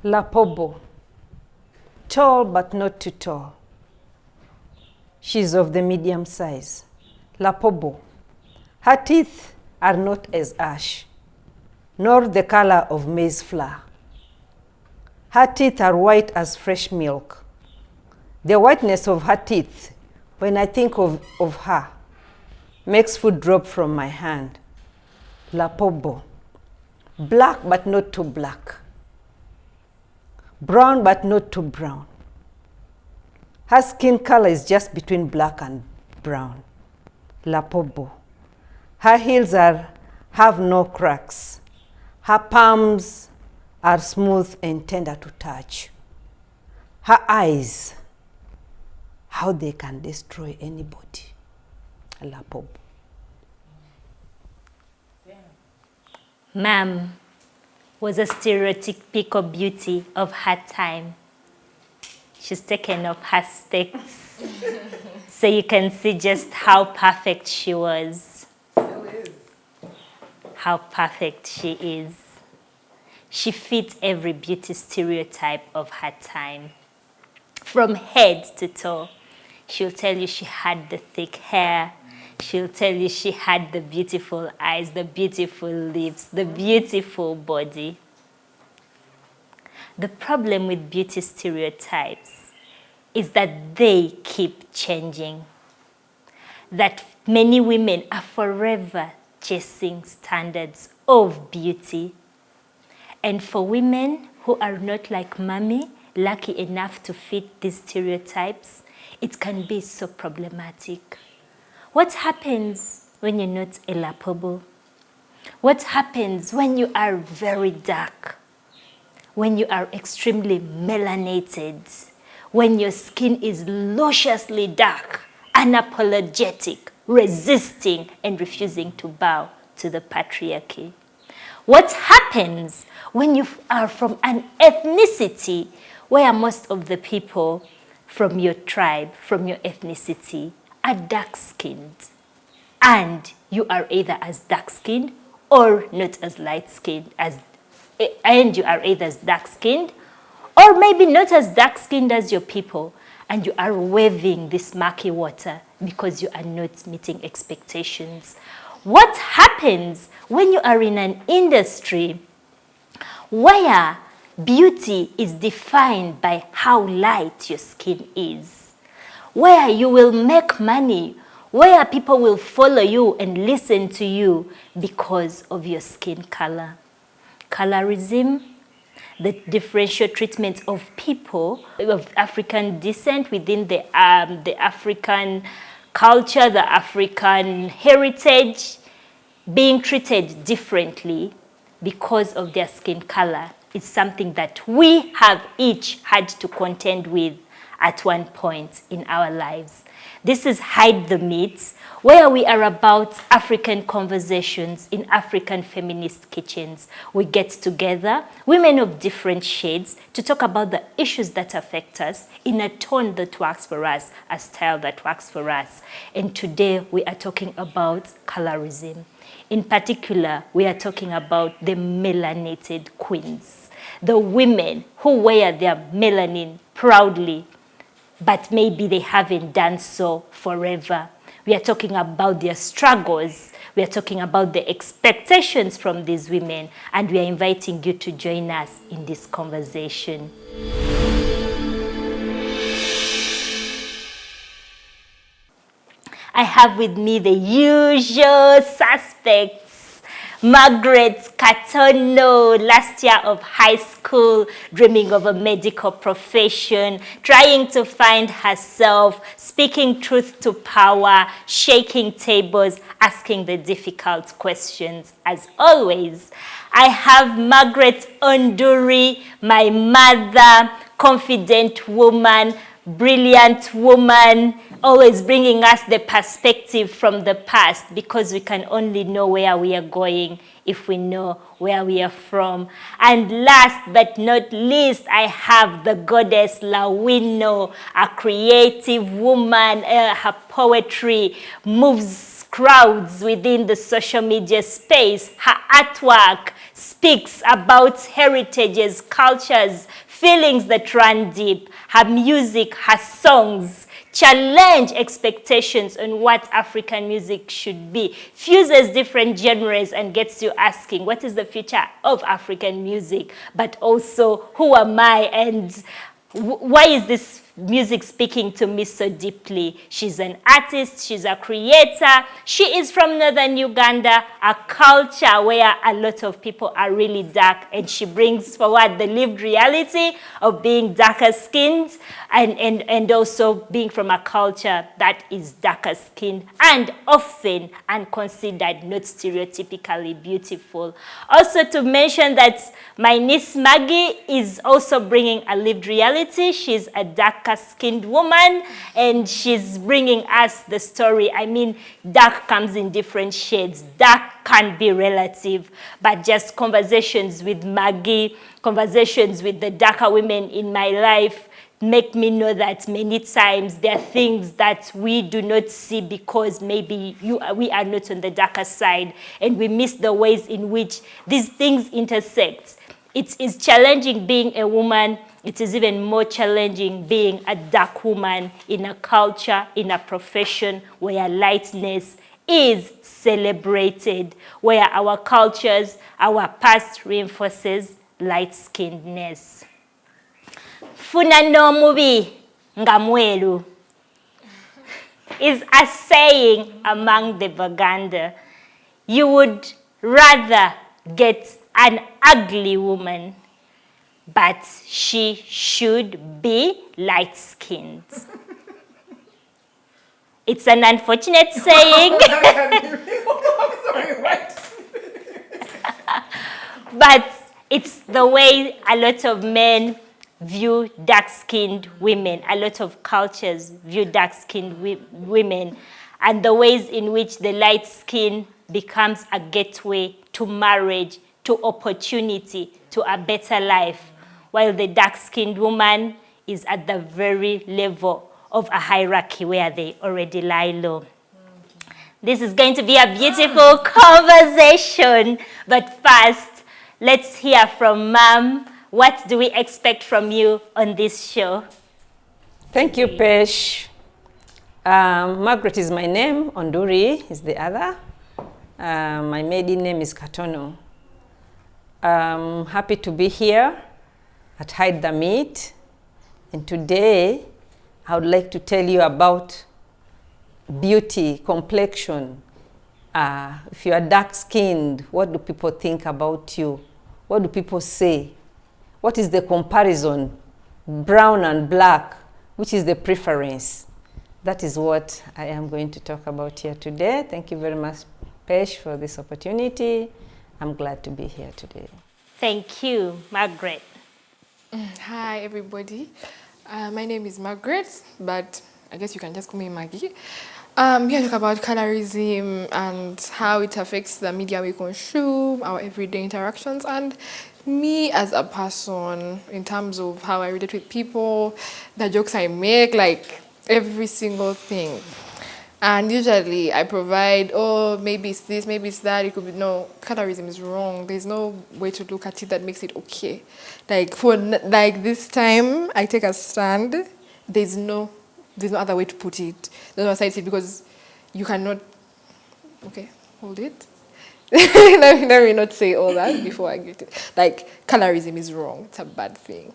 Lapobo, tall but not too tall. She's of the medium size. Lapobo, her teeth are not as ash, nor the color of maize flour. Her teeth are white as fresh milk. The whiteness of her teeth, when I think of her, makes food drop from my hand. Lapobo, black but not too black. Brown but not too brown. Her skin color is just between black and brown. Lapobo. Her heels have no cracks. Her palms are smooth and tender to touch. Her eyes, how they can destroy anybody. Lapobo. Ma'am was a stereotypical beauty of her time. She's taken off her specs so you can see just how perfect she was. Still is. How perfect she is. She fit every beauty stereotype of her time. From head to toe, she'll tell you she had the thick hair. She'll tell you she had the beautiful eyes, the beautiful lips, the beautiful body. The problem with beauty stereotypes is that they keep changing. That many women are forever chasing standards of beauty. And for women who are not like Mommy, lucky enough to fit these stereotypes, it can be so problematic. What happens when you're not a Lapobo? What happens when you are very dark? When you are extremely melanated? When your skin is lusciously dark, unapologetic, resisting and refusing to bow to the patriarchy? What happens when you are from an ethnicity where most of the people from your tribe, from your ethnicity, are dark-skinned, and you are either as dark-skinned or not as light-skinned, and you are either as dark-skinned or maybe not as dark-skinned as your people, and you are waving this murky water because you are not meeting expectations? What happens when you are in an industry where beauty is defined by how light your skin is? Where you will make money, where people will follow you and listen to you because of your skin color. Colorism, the differential treatment of people of African descent within the African culture, the African heritage, being treated differently because of their skin color is something that we have each had to contend with at one point in our lives. This is Hide the Myths, where we are about African conversations in African feminist kitchens. We get together, women of different shades, to talk about the issues that affect us in a tone that works for us, a style that works for us. And today we are talking about colorism. In particular, we are talking about the melanated queens, the women who wear their melanin proudly, but maybe they haven't done so forever. We are talking about their struggles. We are talking about the expectations from these women, and we are inviting you to join us in this conversation. I have with me the usual suspects. Margaret Katono, last year of high school, dreaming of a medical profession, trying to find herself, speaking truth to power, shaking tables, asking the difficult questions. As always, I have Margaret Onduri, my mother, confident woman, brilliant woman, always bringing us the perspective from the past, because we can only know where we are going if we know where we are from. And last but not least, I have the goddess Lawino, a creative woman. Her poetry moves crowds within the social media space. Her artwork speaks about heritages, cultures, feelings that run deep. Her music, her songs challenge expectations on what African music should be, fuses different genres and gets you asking, what is the future of African music? But also, who am I and why is this music speaking to me so deeply? She's an artist, she's a creator. She is from northern Uganda, a culture where a lot of people are really dark, and she brings forward the lived reality of being darker skinned and also being from a culture that is darker skinned and often unconsidered, not stereotypically beautiful. Also to mention that my niece Maggie is also bringing a lived reality. She's a darker skinned woman and she's bringing us the story. I mean, dark comes in different shades. Dark can be relative, but just conversations with Maggie, conversations with the darker women in my life make me know that many times there are things that we do not see because maybe we are not on the darker side, and we miss the ways in which these things intersect. It is challenging being a woman. It is even more challenging being a dark woman in a culture, in a profession where lightness is celebrated, where our cultures, our past reinforces light-skinnedness. Funa n'omubi nga mweru is a saying among the Baganda. You would rather get an ugly woman, but she should be light-skinned. It's an unfortunate saying. I'm sorry, what? But it's the way a lot of men view dark-skinned women. A lot of cultures view dark-skinned women, and the ways in which the light skin becomes a gateway to marriage, to opportunity, to a better life, while the dark-skinned woman is at the very level of a hierarchy where they already lie low. This is going to be a beautiful conversation, but first, let's hear from Mom. What do we expect from you on this show? Thank you, Pesh. Margaret is my name, Onduri is the other. My maiden name is Katono. I'm happy to be here at Hide the Meat, and today I would like to tell you about beauty, complexion. If you are dark-skinned, what do people think about you? What do people say? What is the comparison? Brown and black, which is the preference? That is what I am going to talk about here today. Thank you very much, Pesh, for this opportunity. I'm glad to be here today. Thank you, Margaret. Hi, everybody. My name is Margaret, but I guess you can just call me Maggie. I'm here to talk about colorism and how it affects the media we consume, our everyday interactions, and me as a person in terms of how I relate with people, the jokes I make, like every single thing. And usually I provide, oh, maybe it's this, maybe it's that. It could be, no, colorism is wrong. There's no way to look at it that makes it okay. Like this time, I take a stand. There's no other way to put it. There's no side to it because you cannot. Okay, hold it. Let me not say all that before I get it. Like, colorism is wrong. It's a bad thing.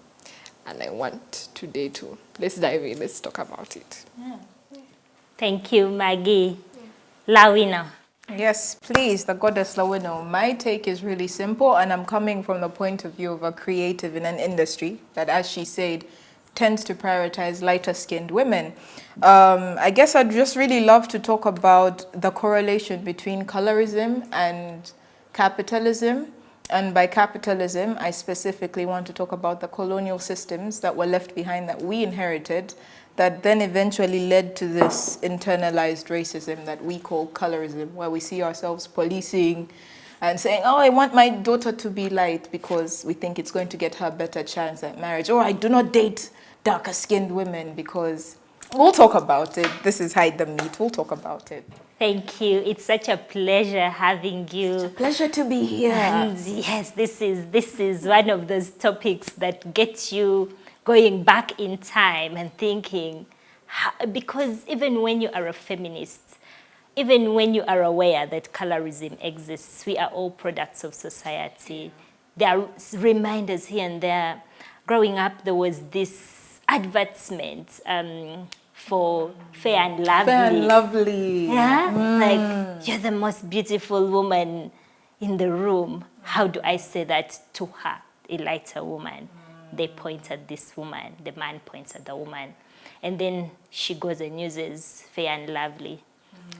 And I want today to, let's dive in. Let's talk about it. Yeah. Thank you, Maggie. Lawina. Yes, please, the goddess Lawina. My take is really simple, and I'm coming from the point of view of a creative in an industry that, as she said, tends to prioritize lighter-skinned women. I guess I'd just really love to talk about the correlation between colorism and capitalism. And by capitalism, I specifically want to talk about the colonial systems that were left behind that we inherited, that then eventually led to this internalized racism that we call colorism, where we see ourselves policing and saying, oh, I want my daughter to be light because we think it's going to get her a better chance at marriage. Or I do not date darker-skinned women because We'll talk about it. This is Hide the Meat. We'll talk about it. Thank you. It's such a pleasure having you. Pleasure to be here. And yes, this is one of those topics that gets you going back in time and thinking, because even when you are a feminist, even when you are aware that colorism exists, we are all products of society. There are reminders here and there. Growing up, there was this advertisement for Fair and Lovely. Fair and Lovely. Yeah? Like, you're the most beautiful woman in the room. How do I say that to her, a lighter woman? They point at this woman. The man points at the woman. And then she goes and uses Fair and Lovely.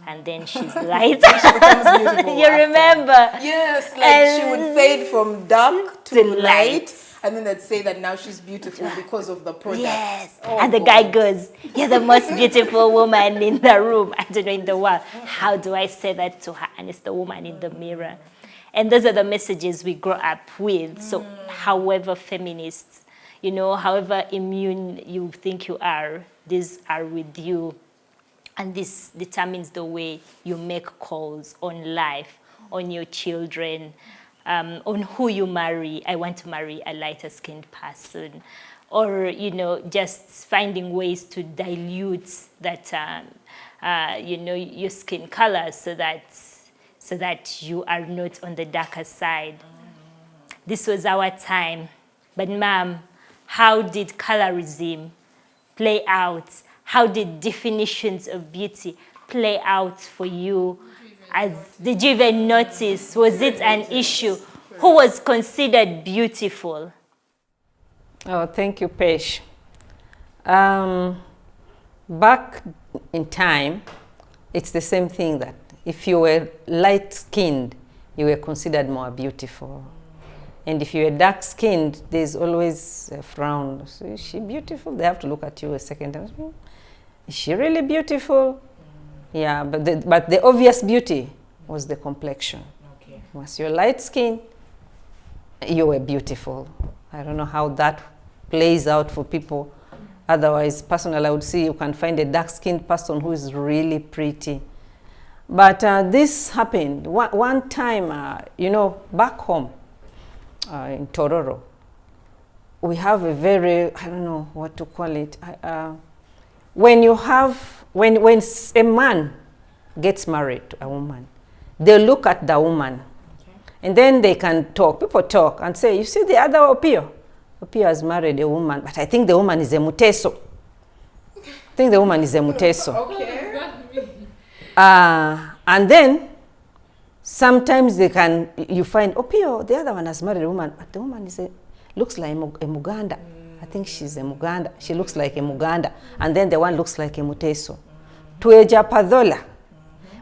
And then she's light. She becomes beautiful. You remember? Yes, like she would fade from dark to light. And then they'd say that now she's beautiful because of the product. Yes. Oh, and the guy goes, you're the most beautiful woman in the room. I don't know, in the world. How do I say that to her? And it's the woman in the mirror. And those are the messages we grow up with. So however feminist, you know, however immune you think you are, these are with you. And this determines the way you make calls on life, on your children, on who you marry. I want to marry a lighter skinned person. Or, you know, just finding ways to dilute that, you know, your skin color so that you are not on the darker side. This was our time. But ma'am, how did colorism play out? How did definitions of beauty play out for you? Did you even notice? Was it an issue? Who was considered beautiful? Oh, thank you, Pesh. Back in time, it's the same thing that if you were light-skinned, you were considered more beautiful. And if you were dark-skinned, there's always a frown. So is she beautiful? They have to look at you a second time. Is she really beautiful? Yeah, but the obvious beauty was the complexion. Okay. Once you're light-skinned, you were beautiful. I don't know how that plays out for people. Otherwise, personally, I would say you can find a dark-skinned person who is really pretty. But this happened one time, you know, back home in Tororo. We have a very, I don't know what to call it. When a man gets married to a woman, they look at the woman, and then they can talk. People talk and say, you see the other Opio? Opio has married a woman, but I think the woman is a muteso. I think the woman is a muteso. Okay. And then sometimes you find, Opio, the other one has married a woman, but the woman looks like a Muganda. I think she's a Muganda. She looks like a Muganda. And then the one looks like a Muteso. To a Japadola,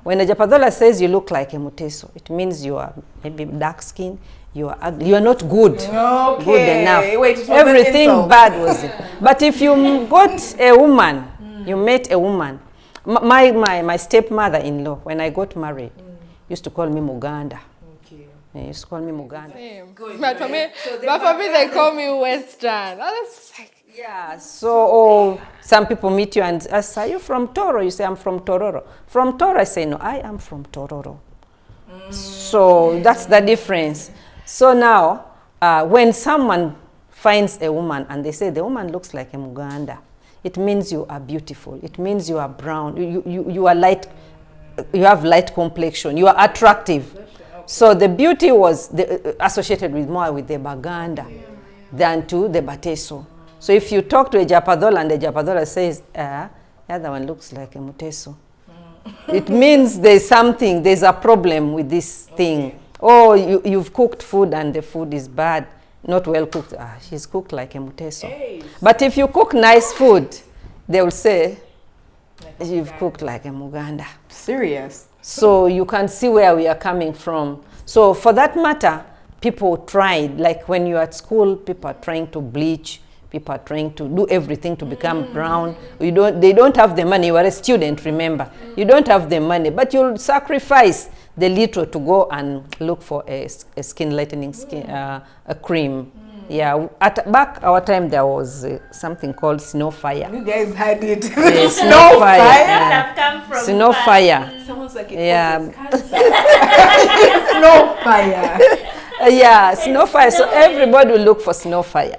when a Japadola says you look like a Muteso, it means you are maybe dark skinned, you are ugly, you are not good. Okay. Good enough. Wait, it was everything an insult. bad was it. But if you got a woman, you met a woman. My stepmother-in-law, when I got married, used to call me Muganda. They used to call me Muganda. Same. But for me, they call me Western. That's like, yeah, so some people meet you and ask, are you from Toro? You say, I'm from Tororo. From Toro, I say, no, I am from Tororo. So that's the difference. So now, when someone finds a woman and they say, the woman looks like a Muganda, it means you are beautiful. It means you are brown. You are light. You have light complexion. You are attractive. So the beauty was associated more with the Baganda than to the Bateso. So if you talk to a Japadola and the Japadola says, the other one looks like a Muteso, it means there's a problem with this thing. Oh, you've cooked food and the food is bad, not well cooked. She's cooked like a Muteso. Hey. But if you cook nice food, they will say, you've cooked like a Muganda. Serious? So you can see where we are coming from. So for that matter, people tried, like when you're at school, people are trying to bleach, people are trying to do everything to become brown. They don't have the money. You are a student, remember. You don't have the money, but you'll sacrifice the little to go and look for a skin lightening a cream. Yeah, at back our time there was something called snow fire. You guys had it. Snow fire. Have come from Snow far. fire. Sounds like it Yeah. causes cancer. Snow fire. Yeah, snow fire. So everybody will look for snow fire.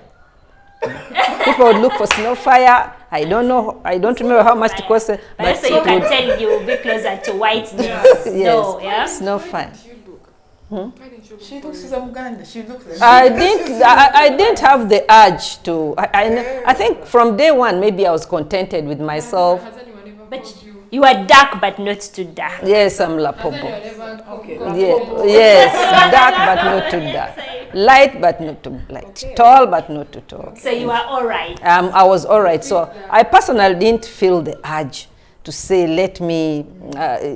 People would look for snow fire. I don't know. I don't remember how much it cost. But But also you it can would- tell you will be closer to whiteness. yes, No, yeah? snow fire. She looks some Uganda. She looks like I didn't have the urge to. I think from day one maybe I was contented with myself. Has anyone ever But called you? you are dark but not too dark. Yes, I'm Has Lapobo. anyone ever called you? Yes, dark but not too dark. Light but not too light. Tall but not too tall. So you are all right. I was all right. So I personally didn't feel the urge to say, let me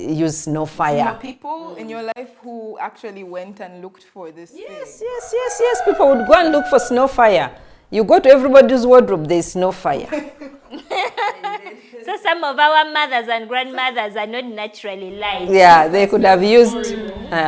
use no There fire. are people in your life who actually went and looked for this Yes, thing. yes. People would go and look for snow fire. You go to everybody's wardrobe, there's snow fire. So some of our mothers and grandmothers are not naturally light. Yeah, they could have used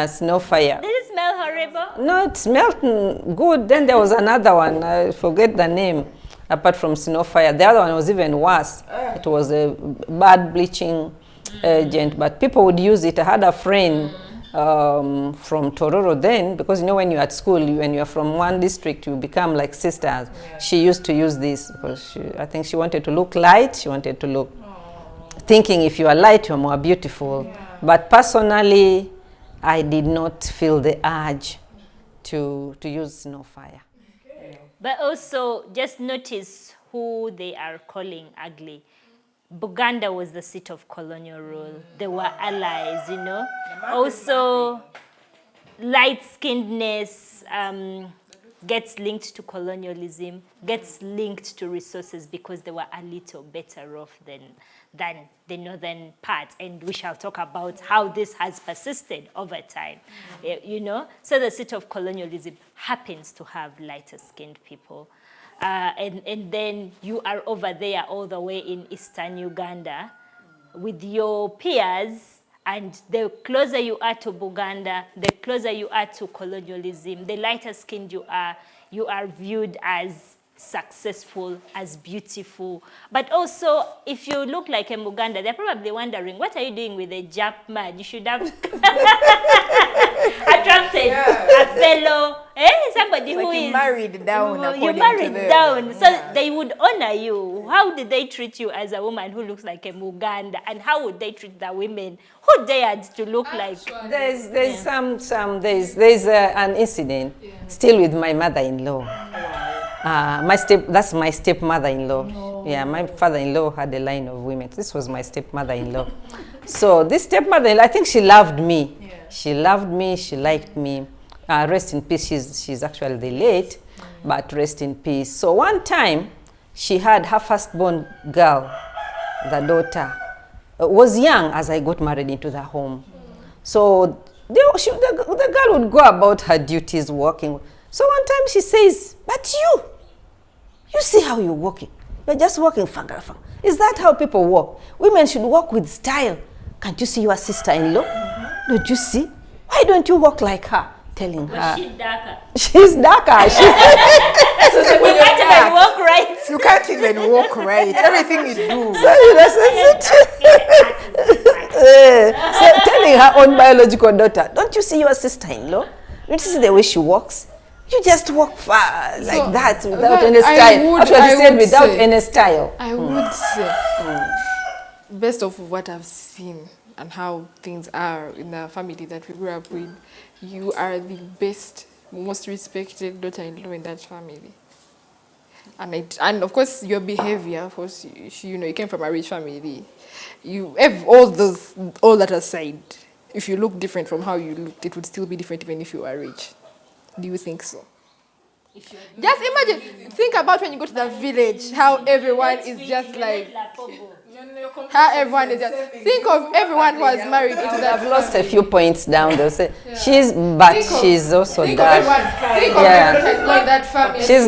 snow fire. Did it smell horrible? No, it smelled good. Then there was another one. I forget the name. Apart from snow fire, the other one was even worse. It was a bad bleaching agent, but people would use it. I had a friend from Tororo then, because you know when you're at school, when you're from one district, you become like sisters. Yeah. She used to use this because I think she wanted to look light. She wanted to look, thinking if you are light, you're more beautiful. Yeah. But personally, I did not feel the urge to use snow fire. But also, just notice who they are calling ugly. Buganda was the seat of colonial rule. They were allies, you know. Also, light-skinnedness gets linked to colonialism, gets linked to resources because they were a little better off than the northern part. And we shall talk about how this has persisted over time, you know. So the seat of colonialism happens to have lighter-skinned people. And then you are over there all the way in eastern Uganda with your peers, and the closer you are to Buganda, the closer you are to colonialism, the lighter skinned you are viewed as successful, as beautiful. But also, if you look like a Muganda, they're probably wondering, what are you doing with a Jap man? You should have attracted a fellow, somebody like who you is married down. You married down, so they would honor you. How did they treat you as a woman who looks like a Muganda, and how would they treat the women who dared to look like? There's an incident still with my mother-in-law. That's my stepmother-in-law. Oh. Yeah, my father-in-law had a line of women. This was my stepmother-in-law. So this stepmother-in-law, I think she loved me. Yeah. She loved me. She liked me. Rest in peace. She's actually late, but rest in peace. So one time, she had her firstborn girl, the daughter, was young as I got married into the home. So the girl would go about her duties working. So one time she says, but you see how you're walking. You're just walking fanga. Is that how people walk? Women should walk with style. Can't you see your sister-in-law? Don't you see? Why don't you walk like her? Telling her. Was she darker? She's darker. You can't even walk right. You can't even walk right. Everything you do. So telling her own biological daughter, don't you see your sister-in-law? Don't you see the way she walks? You just walk far like that without any style. Actually, she said without any style. I would say, based off of what I've seen and how things are in the family that we grew up with, you are the best, most respected daughter-in-law in that family. And of course, your behavior, of course, you came from a rich family. You have all that aside. If you look different from how you looked, it would still be different even if you are rich. Do you think so? Just imagine, think about when you go to the village, how everyone is just like, how everyone is just, think of everyone who has married into that. I've lost a few points down. They'll say, she's also dark. Think of everyone who has married that family. She's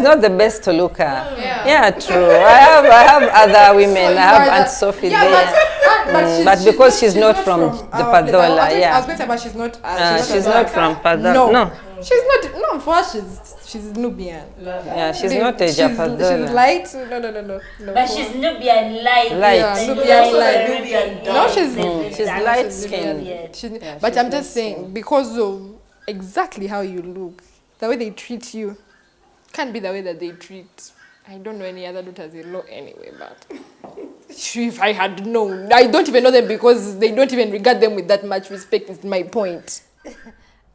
not the best to look at. Yeah, true. I have other women. I have Aunt Sophie there. But because she's not from the Padola, I was going to say, but she's not. She's not from Padola. No. She's not. No, for her, She's Nubian. Yeah, she's not a Japadola. She's light. No. But she's Nubian light. Yeah, Nubian light. Nubian No, She's light skinned. But I'm just saying, because of exactly how you look, the way they treat you, can't be the way that they treat. I don't know any other daughters-in-law anyway, but if I had known, I don't even know them because they don't even regard them with that much respect. Is my point.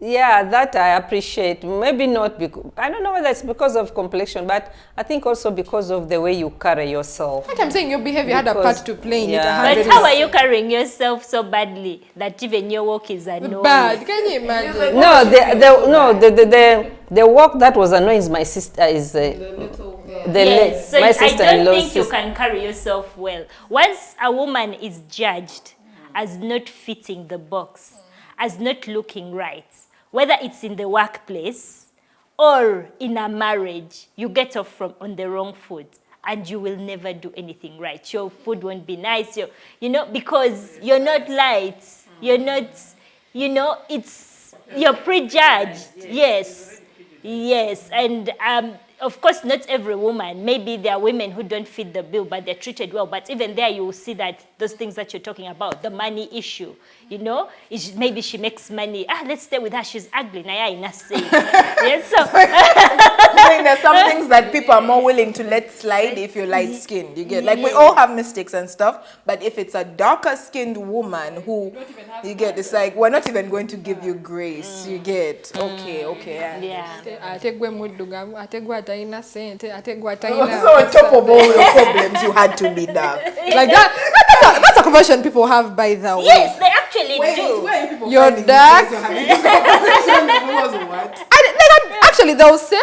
Yeah, that I appreciate. Maybe not because, I don't know whether it's because of complexion, but I think also because of the way you carry yourself. Like I'm saying, your behavior had a part to play in it. But how are you carrying yourself so badly that even your walk is annoying? Bad. Can you imagine? No, the walk that was annoying my sister is So my I sister-in-law's don't think you sister. can carry yourself well. Once a woman is judged as not fitting the box, as not looking right, whether it's in the workplace or in a marriage, you get off on the wrong foot and you will never do anything right. Your food won't be nice, because you're not light. You're not, you're prejudged. Yes. And of course, not every woman. Maybe there are women who don't fit the bill, but they're treated well. But even there, you will see that those things that you're talking about, the money issue, maybe she makes money. Let's stay with her. She's ugly. Yes, so I think there's some things that people are more willing to let slide if you're light skinned. You get, like, we all have mistakes and stuff, but if it's a darker skinned woman who you get, it's like we're not even going to give you grace. You get, okay. yeah. So on top of all your problems, you had to be dark. Like that's a conversion people have, by the way. Yes, they actually do. You're dark. Actually, they'll say,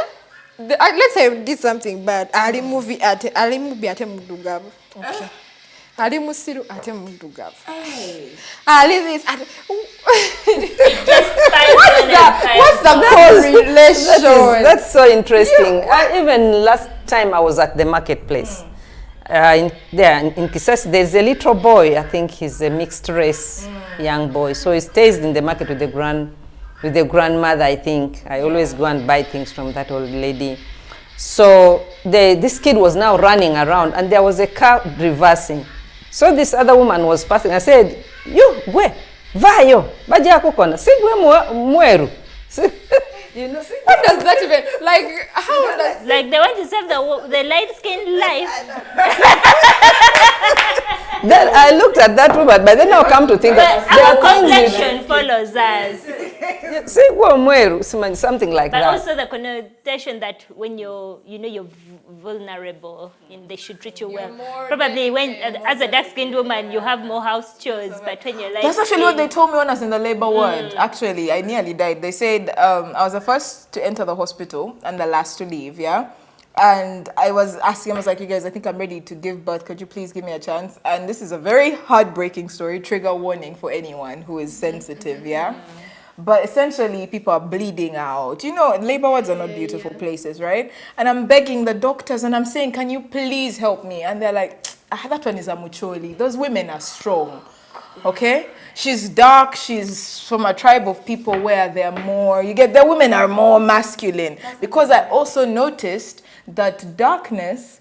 let's say I did something bad. Ali movie ate mudugabu. Okay. Ali musiru ate mudugabu. Ali this ate. What's the correlation? That's so interesting. Even last time I was at the marketplace. In Kisasi, there's a little boy. I think he's a mixed race young boy. So he stays in the market with the grandmother. I think I always go and buy things from that old lady. So this kid was now running around, and there was a car reversing. So this other woman was passing. I said, "You where? Vayo, baja kokona. Sigwe mweru." What does that even, like, how does... Like they want to save the light-skinned life. Then I looked at that woman, but then I'll come to think that there Our are things complexion follows us. something like But that. also the connotation that when you're vulnerable, they should treat you well. Probably when, as a dark-skinned woman, you have more house chores, but when you're That's actually what they told me when I was in the labor ward. Actually, I nearly died. They said I was the first to enter the hospital and the last to leave, yeah? And I was asking, I was like, you guys, I think I'm ready to give birth. Could you please give me a chance? And this is a very heartbreaking story, trigger warning for anyone who is sensitive, yeah? But essentially, people are bleeding out. Labor wards are not beautiful places, right? And I'm begging the doctors and I'm saying, can you please help me? And they're like, that one is a mucholi. Those women are strong, okay? She's dark, she's from a tribe of people where they're more, the women are more masculine. Because I also noticed that darkness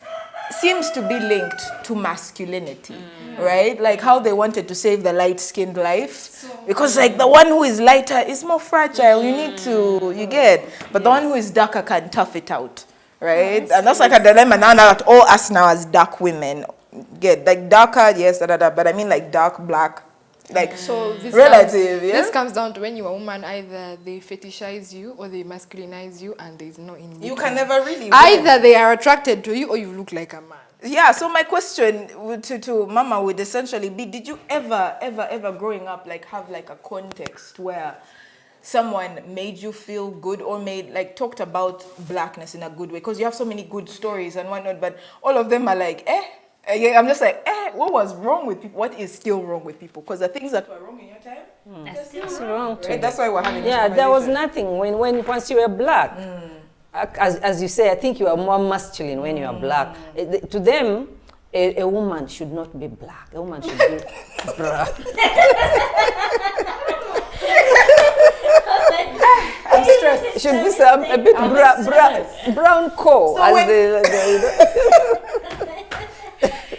seems to be linked to masculinity, right? Like how they wanted to save the light-skinned life. Because like the one who is lighter is more fragile. You need to, but the one who is darker can tough it out, right? And that's like a dilemma now that all us now as dark women get. Like darker, yes, but I mean like dark, black. Like so this relative, This comes down to when you're a woman, either they fetishize you or they masculinize you, and there's no in between. You can never really win. Either they are attracted to you or you look like a man. Yeah, so my question to Mama would essentially be, did you ever growing up like have like a context where someone made you feel good or talked about blackness in a good way? Because you have so many good stories and whatnot, but all of them are like, I'm just like, what was wrong with people? What is still wrong with people? Because the things that were wrong in your time, That's still wrong too. right? That's why we're having Yeah, there was nothing when once you were black. As you say, I think you are more masculine when you are black. To them, a woman should not be black. A woman should be brown. I'm stressed. stressed. Should be some a bit brown coal. So As when-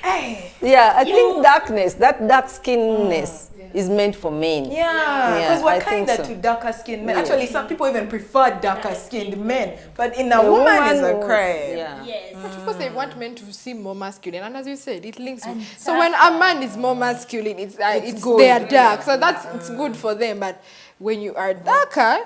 Hey. yeah, I think darkness, that dark skinness is meant for men. Yeah, because I we're think kinder so. to darker skinned men. Actually, some people even prefer darker skinned men. But in a woman is a crime. Yeah. Yes. But of course, they want men to seem more masculine, and as you said, it links. With, so when a man is more masculine, it's good. they are dark, so it's good for them. But when you are darker,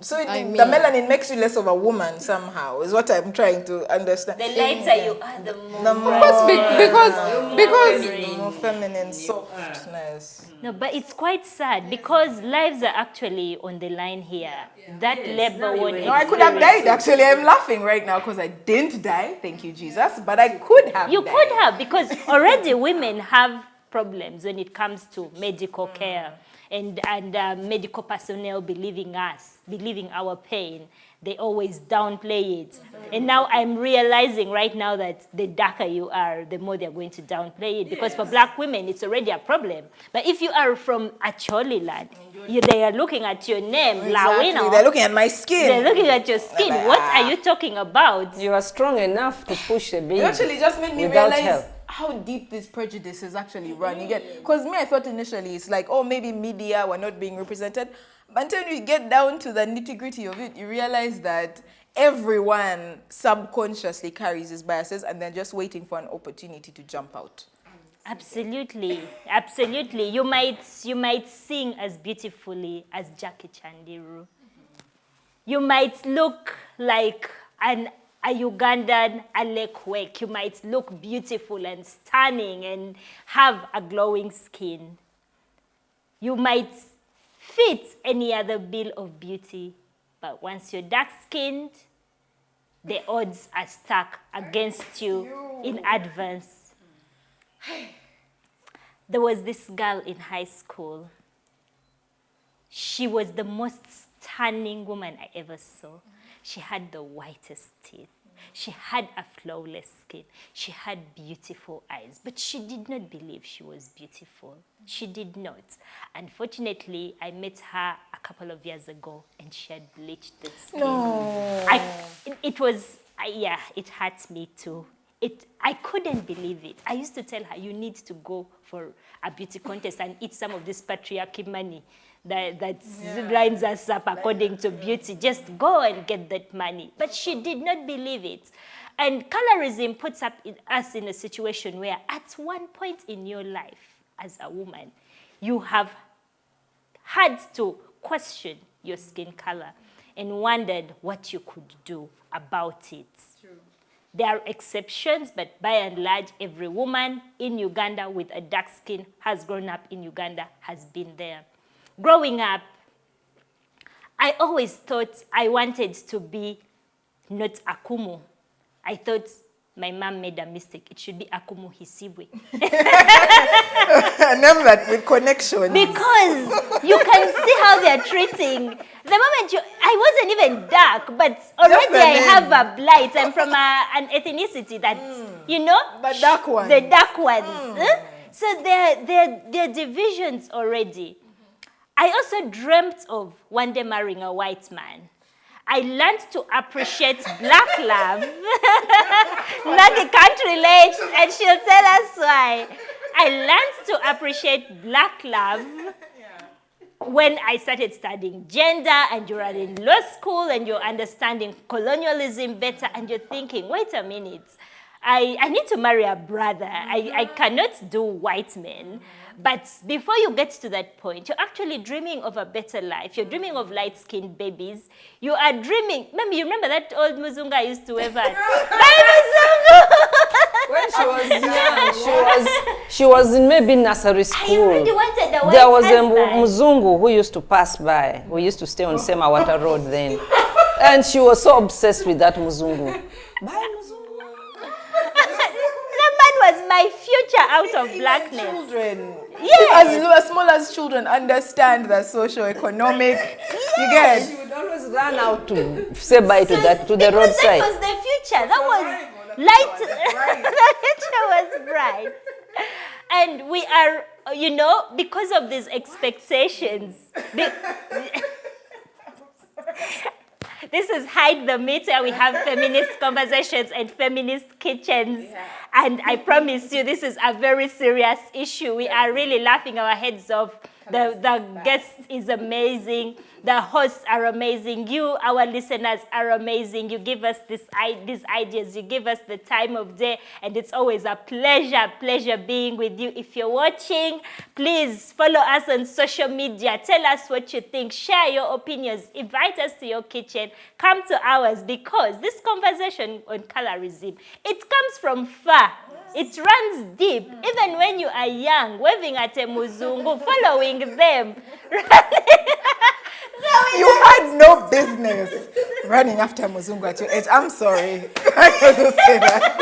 So I the mean- melanin makes you less of a woman somehow, is what I'm trying to understand. The lighter you are, the more. The more- of course, because more feminine softness. No, but it's quite sad because lives are actually on the line here. That labor won't No, I could have died actually. I'm laughing right now because I didn't die, thank you, Jesus. But I could have You died. could have, because already women have problems when it comes to medical care and medical personnel believing our pain. They always downplay it. And now I'm realizing right now that the darker you are, the more they're going to downplay it. Because for black women, it's already a problem. But if you are from Acholi land, they are looking at your name, Exactly. Lawino. They're looking at my skin. They're looking at your skin. like, What are you talking about? You are strong enough to push a baby. You actually just made me without realize help. how deep these prejudices actually run. You get, because me, I thought initially it's like, oh, maybe media were not being represented. But until you get down to the nitty gritty of it, you realize that everyone subconsciously carries these biases and they're just waiting for an opportunity to jump out. Absolutely, absolutely. You might sing as beautifully as Jackie Chandiru. You might look like a Ugandan Alec Wek. You might look beautiful and stunning and have a glowing skin. You might fit any other bill of beauty, but once you're dark-skinned, the odds are stacked against you in advance. There was this girl in high school. She was the most stunning woman I ever saw. She had the whitest teeth. She had a flawless skin. She had beautiful eyes, but she did not believe she was beautiful. She did not. Unfortunately, I met her a couple of years ago, and she had bleached the skin. No. It hurt me too. I couldn't believe it. I used to tell her, you need to go for a beauty contest and eat some of this patriarchy money that lines us up according to beauty. Just go and get that money. But she did not believe it. And colorism puts us in a situation where at one point in your life as a woman, you have had to question your skin color and wondered what you could do about it. True. There are exceptions, but by and large, every woman in Uganda with a dark skin has grown up in Uganda, has been there. Growing up, I always thought I wanted to be not Akumu. I thought my mom made a mistake. It should be Akumu Hisiwe. A name that with connection. Because you can see how they're treating. The moment I wasn't even dark, but already I have a blight. I'm from an ethnicity that, The dark ones. The dark ones. So there are divisions already. I also dreamt of one day marrying a white man. I learned to appreciate black love. Nagi can't relate, and she'll tell us why. I learned to appreciate black love when I started studying gender, and you're in law school, and you're understanding colonialism better, and you're thinking, wait a minute, I need to marry a brother. I cannot do white men. But before you get to that point, you're actually dreaming of a better life. You're dreaming of light-skinned babies. You are dreaming. You remember that old Muzunga I used to have had? When she was young, she was in maybe nursery I school. really wanted a white There was a husband. Muzungu who used to pass by. We used to stay on Semawata Road then. And she was so obsessed with that Muzungu. Bye, Muzungu. That man was my future out of blackness. Children. Yes. As small as children understand the socio-economic. You get. She would always run out to say bye to the Because roadside. that was the future. That was light. The future was bright. And we are, because of these expectations, This is Hide the Meat, where we have feminist conversations and feminist kitchens. Yeah. And I promise you, this is a very serious issue. We are really laughing our heads off. The guest is amazing. The hosts are amazing. You, our listeners, are amazing. You give us these ideas. You give us the time of day. And it's always a pleasure being with you. If you're watching, please follow us on social media. Tell us what you think. Share your opinions. Invite us to your kitchen. Come to ours, because this conversation on colorism, it comes from far. It runs deep. Even when you are young, waving at a muzungu, following them. You had no business running after Muzungu at your age. I'm sorry. I have to say that.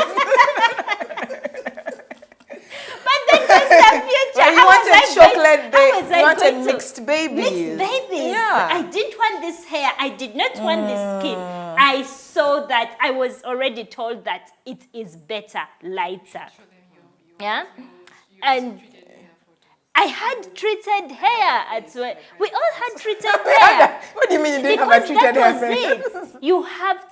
But then there's the future. Well, you wanted chocolate, you wanted mixed babies. Mixed babies. Yeah. I didn't want this hair. I did not want this skin. I saw that. I was already told that it is better, lighter. Yeah? And I had treated hair at work. We all had treated hair. What do you mean you didn't have a treated hair friend? You have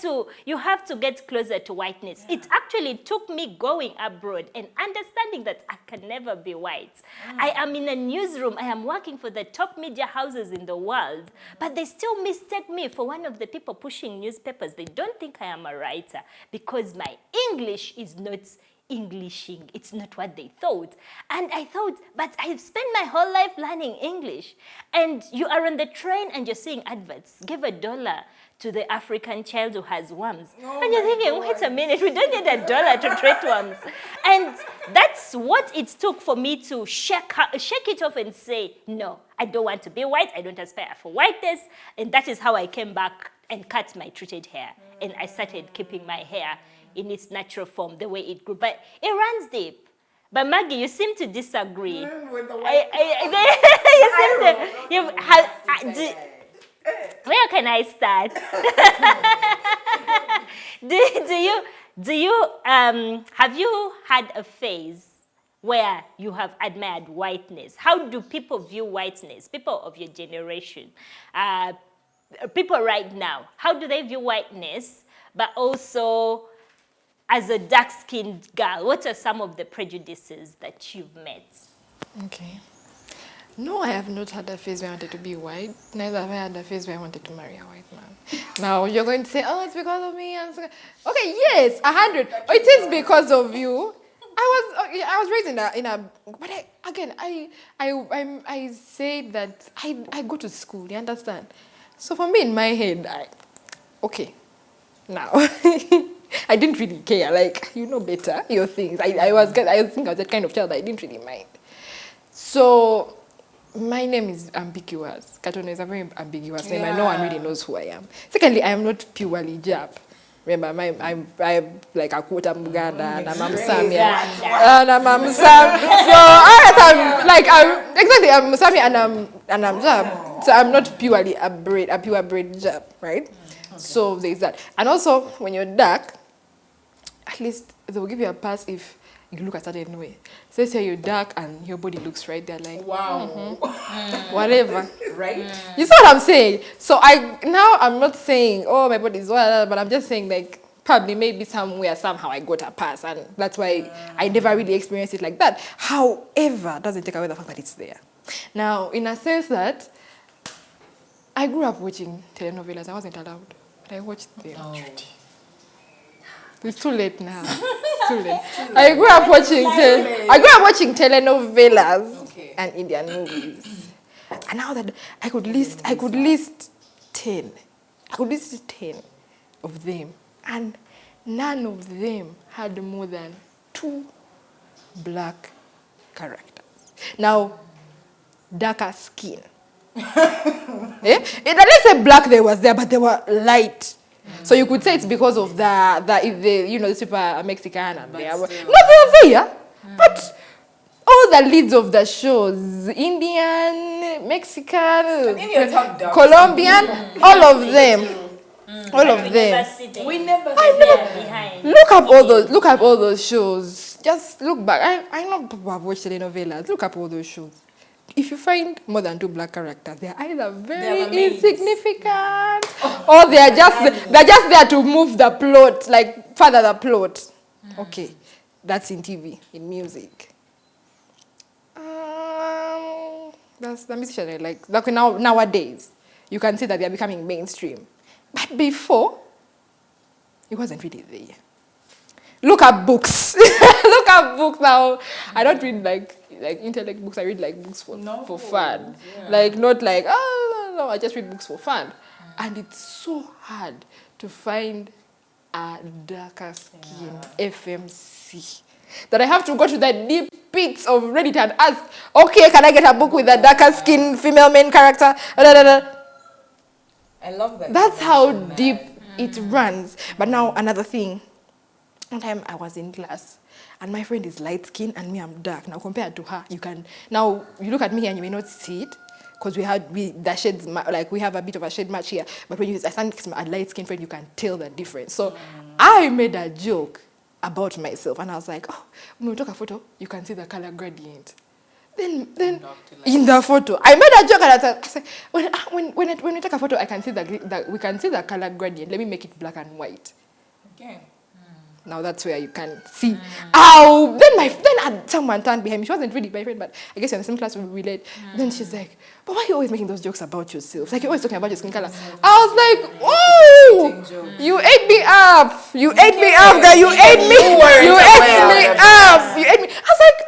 to get closer to whiteness. It actually took me going abroad and understanding that I can never be white. I am in a newsroom. I am working for the top media houses in the world, but they still mistake me for one of the people pushing newspapers. They don't think I am a writer because my English is not Englishing. It's not what they thought. And I thought, but I've spent my whole life learning English. And you are on the train and you're seeing adverts. Give $1 to the African child who has worms. And you're thinking, wait a minute, we don't need $1 to treat worms. And that's what it took for me to shake it off and say, no, I don't want to be white. I don't aspire for whiteness. And that is how I came back and cut my treated hair. And I started keeping my hair in its natural form, the way it grew. But it runs deep. But Maggie, you seem to disagree. With the white where can I start? Have you had a phase where you have admired whiteness? How do people view whiteness? People of your generation, people right now, how do they view whiteness? But also, as a dark-skinned girl, what are some of the prejudices that you've met? Okay. No, I have not had a phase where I wanted to be white. Neither have I had a phase where I wanted to marry a white man. Now, you're going to say, oh, it's because of me. Okay, yes, 100. It is because of you. I was raised in a but I say that I go to school, you understand? So for me, in my head, okay, now, I didn't really care. Like, you know better, your things. I think I was that kind of child that I didn't really mind. So, my name is ambiguous. Katono is a very ambiguous name, and no one really knows who I am. Secondly, I am not purely Jap. Remember, I'm like a quarter Muganda, and I'm Musami, and I'm Musami. So I'm Musami, and I'm Jap. So I'm not purely a purebred Jap, right? Okay. So there's that. And also, when you're dark, at least they will give you a pass if you look a certain way. So let's say you're dark and your body looks right, they're like, wow, whatever. Right? You see what I'm saying? So I'm not saying, oh, my body is well, but I'm just saying, like, probably maybe somewhere, somehow I got a pass, and that's why I never really experienced it like that. However, it doesn't take away the fact that it's there. Now, in a sense that I grew up watching telenovelas. I wasn't allowed, but I watched them. Oh. It's too late now. It's too late. I grew up watching telenovelas and Indian movies. And now that I could list 10. I could list 10 of them. And none of them had more than 2 black characters. Now, darker skin. Let's say black they was there, but they were light. So you could say it's because of the super Mexican and they were there. But all the leads of the shows, Indian, Mexican, Colombian, all of them. All of them. We never behind. Look up all those shows. Just look back. I know people have watched telenovelas. Look up all those shows. if you find more than 2 black characters, they're either very They're mates. insignificant or they're just there to move the plot, like further the plot. Okay, that's in TV, in music. That's the musician I like. Like nowadays, you can see that they're becoming mainstream. But before, it wasn't really there. Look at books. Look at books now. I don't read like intellect books. I read like books for fun. Yeah. Like not like no. I just read books for fun. And it's so hard to find a darker skin FMC that I have to go to the deep pits of Reddit and ask, okay, can I get a book with a darker skin female main character? I love that. That's how deep it runs. But now another thing. One time I was in class and my friend is light skinned and me I'm dark. Now compared to her, you look at me here and you may not see it because we have a bit of a shade match here. But when I stand next to a light skinned friend, you can tell the difference. So I made a joke about myself and I was like, oh, when we take a photo, you can see the color gradient. Then in the photo, I made a joke and I said, when we take a photo, I can see we can see the color gradient. Let me make it black and white. Okay. Now that's where you can see. Ow! Then someone turned behind me. She wasn't really my friend, but I guess in the same class we relate. Then she's like, but why are you always making those jokes about yourself? Like you're always talking about your skin color. I was like, oh, you ate me up. You ate me up, girl. You ate me. You ate me up. You ate me. I was like,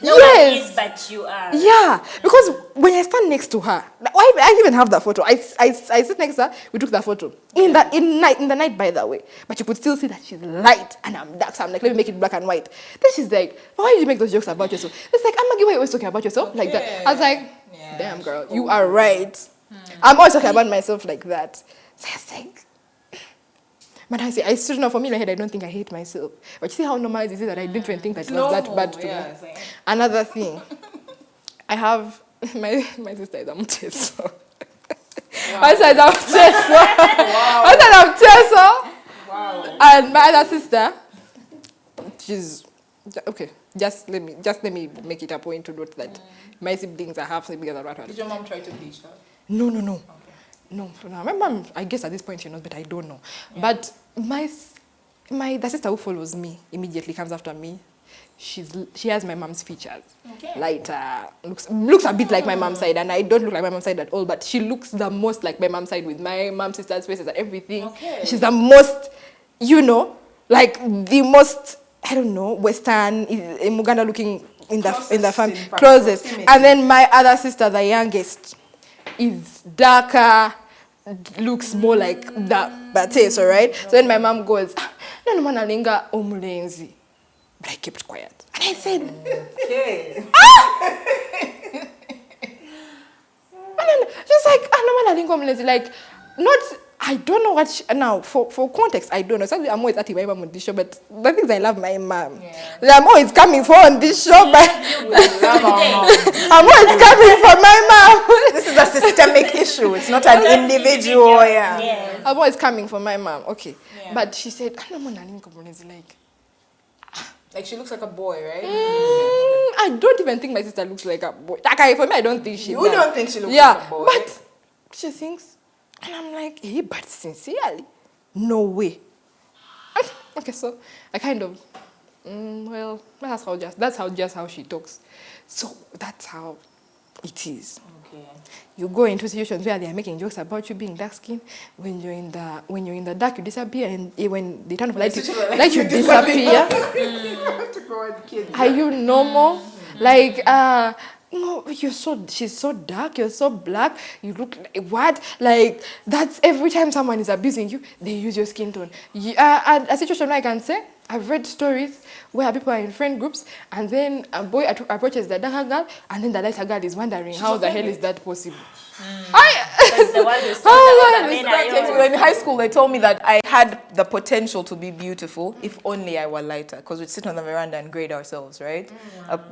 no one is, but you are. Yeah, because when I stand next to her, I even have that photo. I sit next to her. We took that photo in the night, by the way. But you could still see that she's light and I'm dark. So I'm like, let me make it black and white. Then she's like, why did you make those jokes about yourself? It's like, Maggie, why are you always talking about yourself like that? I was like, damn, girl, you are right. I'm always talking about myself like that. So I was like, but I still know, for me in my head, I don't think I hate myself. But you see how normal it is that I didn't even think that it was that bad to me. Another thing, I have, my sister is a muteso. My sister is a muteso. My sister is a muteso. Wow. And my other sister, she's, okay, just let me make it a point to note that my siblings are half siblings and what. Did your mom try to teach her? No. Okay. No, my mom, I guess at this point she knows, but I don't know. Yeah. But the sister who follows me immediately comes after me. She has my mom's features. Okay. Lighter, looks a bit like my mom's side, and I don't look like my mom's side at all, but she looks the most like my mom's side with my mom's sister's faces and everything. Okay. She's the most, like the most, I don't know, Western, in Muganda looking in the family, closest. And then my other sister, the youngest, is darker, looks more like that taste, all right? So then my mom goes, no man alinga omulenzi. But I kept quiet. And I said, okay. And then she's like, no man alinga omulenzi. Like, not, I don't know what now, for context, I don't know. So I'm always at my mom on this show, but the things I love my mom. Yeah. I'm always coming for on this show, but I'm always coming for my mom. This is a systemic issue. It's not an individual. Yeah. Yes. I'm always coming for my mom. Okay. Yeah. But she said, like she looks like a boy, right? I don't even think my sister looks like a boy. Like, for me, I don't think she You don't think she looks like a boy? But she thinks, and I'm like, hey, but sincerely, no way. Okay, so I kind of, well, that's how she talks. So that's how it is. Okay. You go into situations where they are making jokes about you being dark skinned. When you're in the dark, you disappear, and when they turn off light, you disappear. Are you normal? Like, no, she's so dark, you're so black, you look like what? Like, that's every time someone is abusing you, they use your skin tone. A situation I can say, I've read stories where people are in friend groups and then a boy approaches the darker girl and then the lighter girl is wondering how the hell is that possible. In high school, they told me that I had the potential to be beautiful if only I were lighter, because we'd sit on the veranda and grade ourselves, right?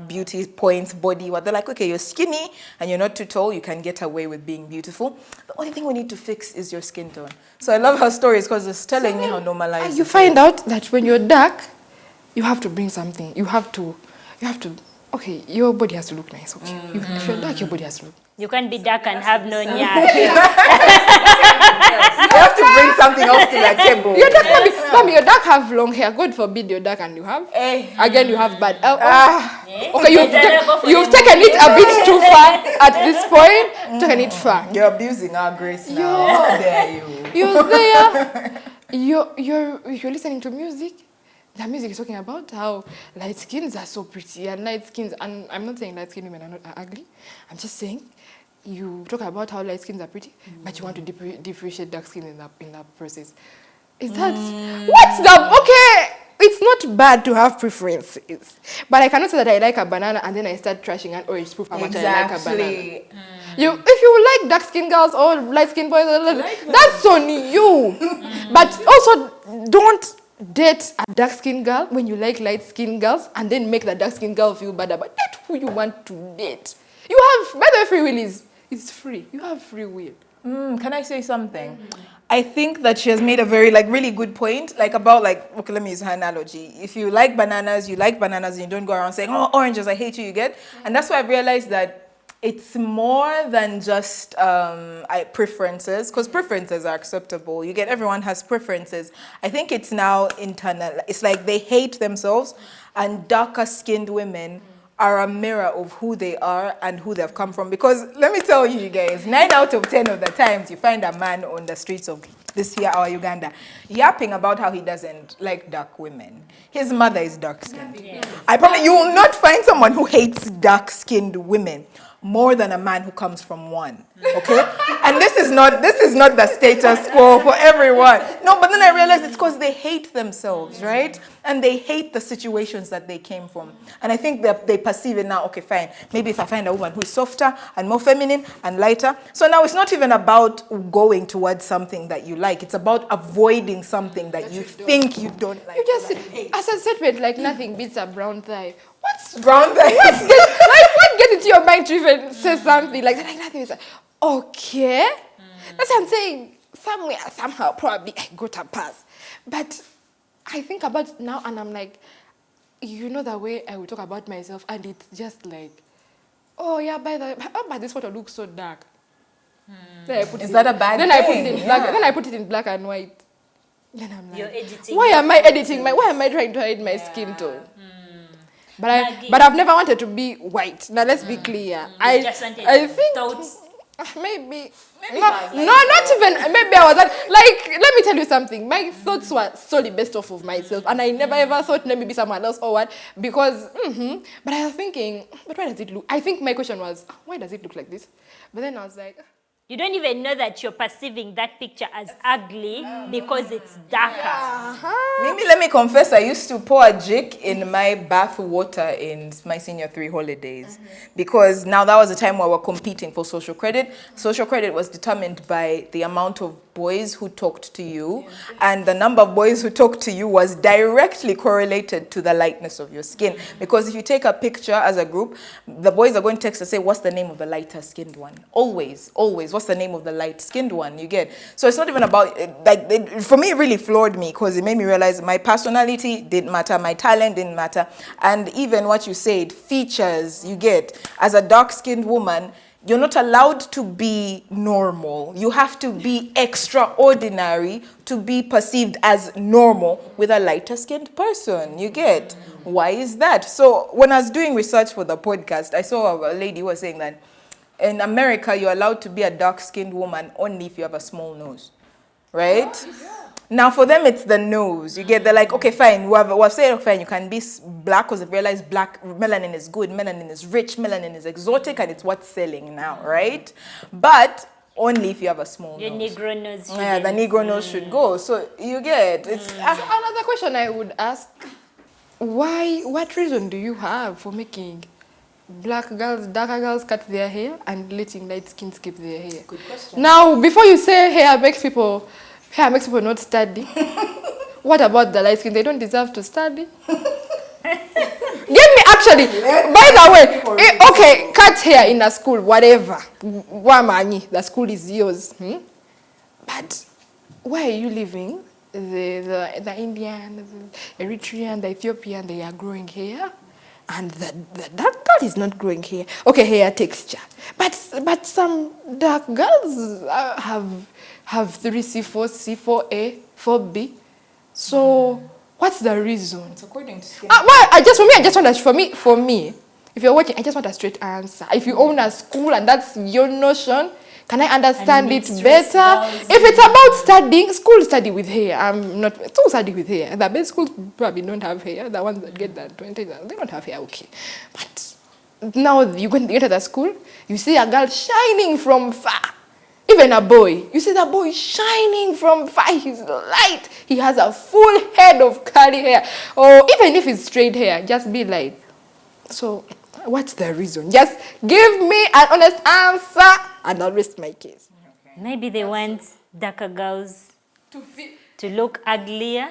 Beauty points, body, what they're like, okay, you're skinny and you're not too tall, you can get away with being beautiful. The only thing we need to fix is your skin tone. So I love her stories because it's telling me how normalized you find out that when you're dark, you have to bring something. You have to okay, your body has to look nice, okay? If you're dark, your body has to look. You can't be dark and have no nyah. You have to bring something else to the table. Your dark, mommy, your dark have long hair. God forbid your dark and you have. Again, you have bad. Okay, you've taken it a bit too far at this point. Taken it far. You're abusing our grace now. How dare you? You're there. You're listening to music. The music is talking about how light skins are so pretty and light skins. And I'm not saying light skinned women are ugly. I'm just saying you talk about how light skins are pretty, but you want to differentiate dark skin in that process. Is that what's the okay? It's not bad to have preferences, but I cannot say that I like a banana and then I start trashing an orange proof how much I like a banana. If you like dark skin girls or light skin boys, that's on you. But also don't date a dark skin girl when you like light skin girls and then make the dark skin girl feel bad about date who you want to date. You have, by the way, free will is free. You have free will. Can I say something? I think that she has made a very really good point, about okay, let me use her analogy. If you like bananas and you don't go around saying, oh, oranges, I hate you, you get? And that's why I've realized that it's more than just preferences, because preferences are acceptable. You get, everyone has preferences. I think it's now internal. It's like they hate themselves, and darker skinned women are a mirror of who they are and who they've come from. Because let me tell you guys, 9 out of 10 of the times you find a man on the streets of this here, our Uganda, yapping about how he doesn't like dark women. His mother is dark-skinned. Yes. I promise you will not find someone who hates dark-skinned women more than a man who comes from one. Okay? And this is not the status quo for everyone. No, but then I realized it's because they hate themselves, right? And they hate the situations that they came from. And I think that they perceive it now, okay, fine. Maybe if I find a woman who is softer and more feminine and lighter. So now it's not even about going towards something that you like. It's about avoiding something that you think you don't like. You just, as a statement, like nothing beats a brown thigh. What's brown thigh? What gets into your mind to even say something like that? Like nothing is like, okay. That's what I'm saying. Somewhere, somehow, probably I got a pass. But I think about it now and I'm like, you know the way I will talk about myself and it's just like, oh yeah, but this photo looks so dark. Is that a bad thing? I put it in black. Then I put it in black and white. Then I'm like, you're editing. Why am I editing why am I trying to hide my skin tone? But I've never wanted to be white. Now let's be clear. I think thoughts. Maybe no, not even. Maybe I was like. Let me tell you something. My thoughts were solely based off of myself, and I never ever thought let me be someone else or what. Because, but I was thinking, but why does it look? I think my question was, why does it look like this? But then I was like, you don't even know that you're perceiving that picture as ugly because it's darker. Maybe let me confess, I used to pour a jig in my bath water in my senior 3 holidays. Because now that was the time where we were competing for social credit. Social credit was determined by the amount of boys who talked to you, and the number of boys who talked to you was directly correlated to the lightness of your skin. Because if you take a picture as a group, the boys are going to text and say, what's the name of the lighter skinned one? Always, what's the name of the light skinned one? You get? So it's not even about, for me it really floored me because it made me realize my personality didn't matter, my talent didn't matter, and even what you said, features, you get, as a dark skinned woman, you're not allowed to be normal. You have to be extraordinary to be perceived as normal with a lighter skinned person. You get? Why is that? So when I was doing research for the podcast, I saw a lady who was saying that in America, you're allowed to be a dark skinned woman only if you have a small nose. Right? Oh, yeah. Now, for them, it's the nose. You get, they're like, okay, fine. We've said, okay, fine, you can be black because they've realized black melanin is good, melanin is rich, melanin is exotic, and it's what's selling now, right? But only if you have a small nose. Your Negro nose. Yeah, the Negro nose should go. So you get, it's... Another question I would ask, what reason do you have for making black girls, darker girls cut their hair and letting light skins keep their hair? Good question. Now, before you say hair makes people not study, what about the light skin? They don't deserve to study. Give me actually, by the way, okay, cut hair in a school, whatever. The school is yours. But where are you living? The Indian, the Eritrean, the Ethiopian, they are growing hair. and that girl is not growing hair. Okay, hair texture. But some dark girls have 3C4, C4A, 4B. So what's the reason? It's according to skin. For me, if you're watching, I just want a straight answer. If you own a school and that's your notion, can I understand it better? If it's about studying, school study with hair. I'm not school study with hair. The best schools probably don't have hair. The ones that get that 20, they don't have hair. Okay, but now you go into the school, you see a girl shining from far. Even a boy, you see the boy shining from far. He's light. He has a full head of curly hair. Or even if it's straight hair, just be light. So what's the reason? Just give me an honest answer and I'll rest my case. Maybe they want darker girls to look uglier.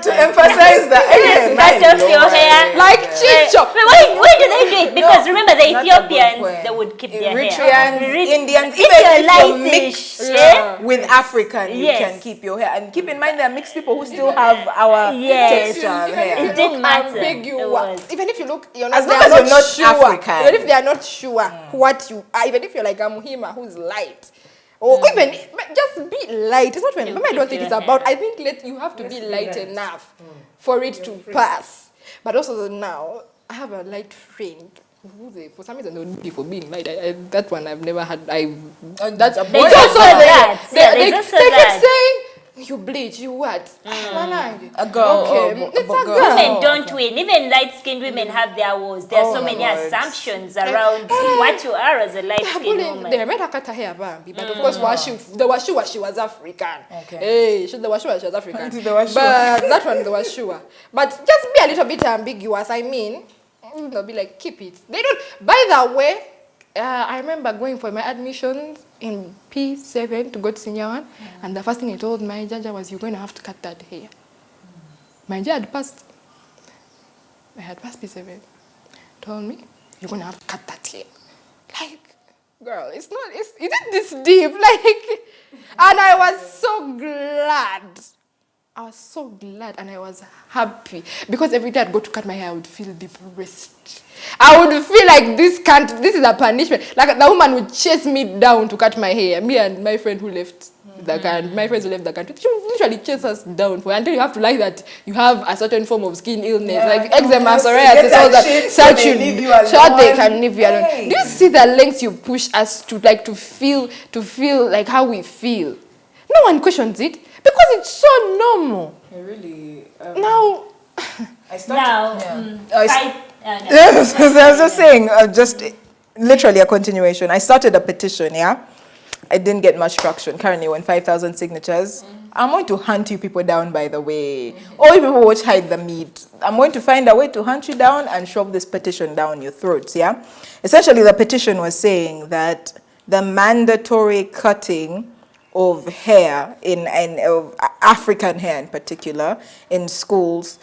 To emphasize that Cut off your hair. Like Chicho. Why do they do it? Because remember the Ethiopians, they would keep their hair. Eritreans, Indians, If even you're if you're lightish, mixed with African, you Yes. can keep your hair. And keep in mind there are mixed people who still have our Yes. texture of hair. It didn't matter. Ambiguous. Even if you look, you're not, As long they are as you're not sure. African. Even if they are not sure what you are, even if you're like a Muhima who's light. Or even, just be light. It's not when, I don't think it's about, I think you have to be light enough for it to pass. But also now, I have a light friend. For some reason, they would be for being light. That one I've never had. That's a boy. There's also that. They There's also keep that. saying, you bleach, you what? A girl. Okay, or- it's a but girl. Women don't win. Even light-skinned women have their woes. There are so many assumptions around what you are as a light-skinned woman. They made her cut her hair, Bambi, but of course, the Washua, she was African. Okay. Hey, the Washua, she was African. The Washua. But that one, the Washua. But just be a little bit ambiguous. I mean, they'll be like, keep it. They don't. By the way, I remember going for my admissions in P7 to go to senior one, and the first thing I told my judge was, you're going to have to cut that hair. My judge had passed. I had passed P7. Told me, you're going to have to cut that hair. Like, girl, it's isn't this deep? Like, and I was so glad. I was so glad and I was happy because every day I'd go to cut my hair, I would feel depressed. I would feel like this is a punishment. Like the woman would chase me down to cut my hair. Me and my friend who left the country, my friends who left the country, she would literally chase us down until you have to like that you have a certain form of skin illness, like eczema, psoriasis, all that. Such they can leave you alone. Hey. Do you see the lengths you push us to, like to feel like how we feel? No one questions it. Because it's so normal. I really. Now, I started. Now, Yes, I was just saying, just literally a continuation. I started a petition, yeah? I didn't get much traction. Currently, when 5,000 signatures. I'm going to hunt you people down, by the way. All you people watch Hide the Meat. I'm going to find a way to hunt you down and shove this petition down your throats, yeah? Essentially, the petition was saying that the mandatory cutting of hair, of African hair in particular, in schools,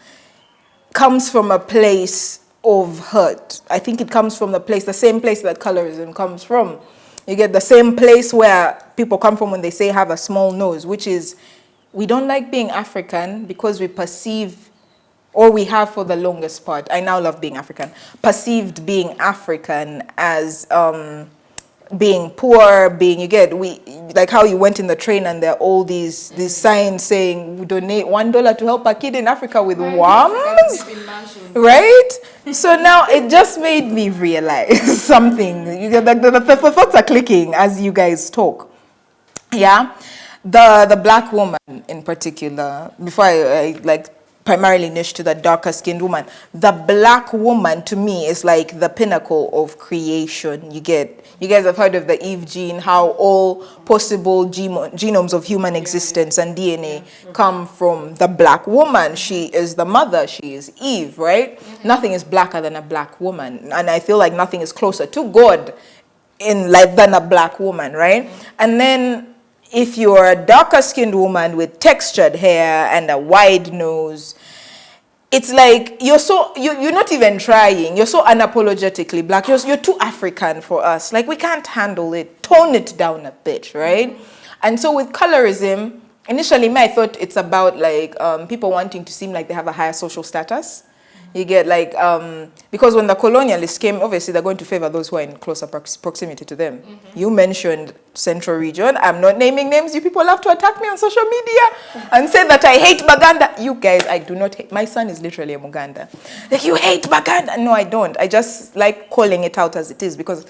comes from a place of hurt. I think it comes from the same place that colorism comes from. You get the same place where people come from when they say have a small nose, which is we don't like being African because we perceive, or we have for the longest part, I now love being African, perceived being African as being poor, like how you went in the train and there are all these signs saying we donate $1 to help a kid in Africa with worms, right? So now it just made me realize something. The thoughts are clicking as you guys talk. Yeah, the black woman in particular. Before I primarily niche to the darker skinned woman. The black woman to me is like the pinnacle of creation. You guys have heard of the Eve gene, how all possible genomes of human existence and DNA come from the black woman. She is the mother, she is Eve, right? Nothing is blacker than a black woman. And I feel like nothing is closer to God than a black woman, right? And then if you're a darker skinned woman with textured hair and a wide nose, it's like you're not even trying. You're so unapologetically black. You're too African for us. Like, we can't handle it. Tone it down a bit, right? And so with colorism, initially I thought it's about like people wanting to seem like they have a higher social status. You get like, because when the colonialists came, obviously they're going to favor those who are in closer proximity to them. You mentioned Central Region. I'm not naming names. You people love to attack me on social media and say that I hate Baganda. You guys, I do not hate. My son is literally a Muganda. Like, you hate Baganda. No, I don't. I just like calling it out as it is because,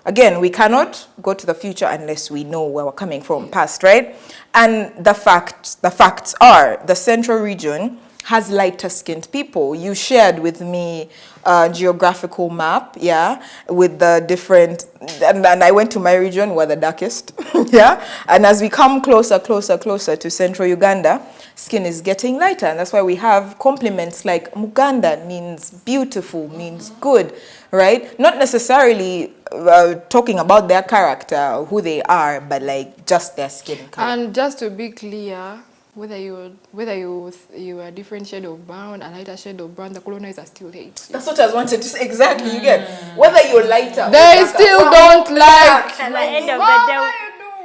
again, we cannot go to the future unless we know where we're coming from past, right? And the facts are the Central Region has lighter skinned people. You shared with me a geographical map, yeah, with the different, and I went to my region, we're the darkest, yeah, and as we come closer to central Uganda, skin is getting lighter, and that's why we have compliments like Muganda means beautiful, means good, right? Not necessarily talking about their character, who they are, but like just their skin color. And just to be clear, whether you are a different shade of brown, a lighter shade of brown, the colonizer still hates you. That's what I was wanted to say. Exactly, you get. Whether you're lighter, They still don't like. At the end of the day,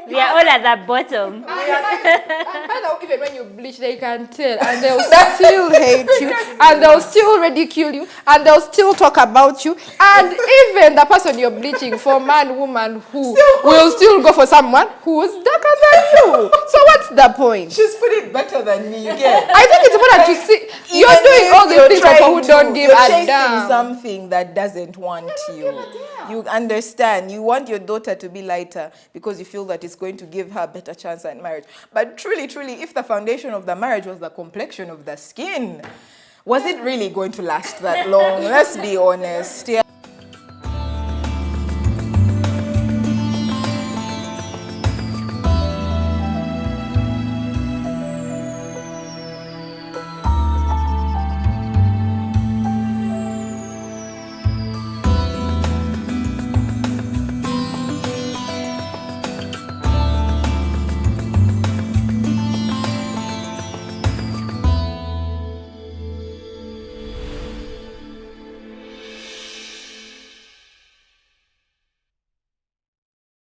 we are all at the bottom. And even when you bleach, they can tell, and they'll still hate you, and they'll still ridicule you, and they'll still talk about you, and even the person you're bleaching for, man, woman, who will still go for someone who's darker than you. So what's the point? She's put it better than me, you get. I think it's important to see you're doing all the things for people who don't give a damn. Something that doesn't want you. You understand. You want your daughter to be lighter because you feel that it's going to give her a better chance at marriage. But truly, if the foundation of the marriage was the complexion of the skin, was it really going to last that long? Let's be honest. Yeah.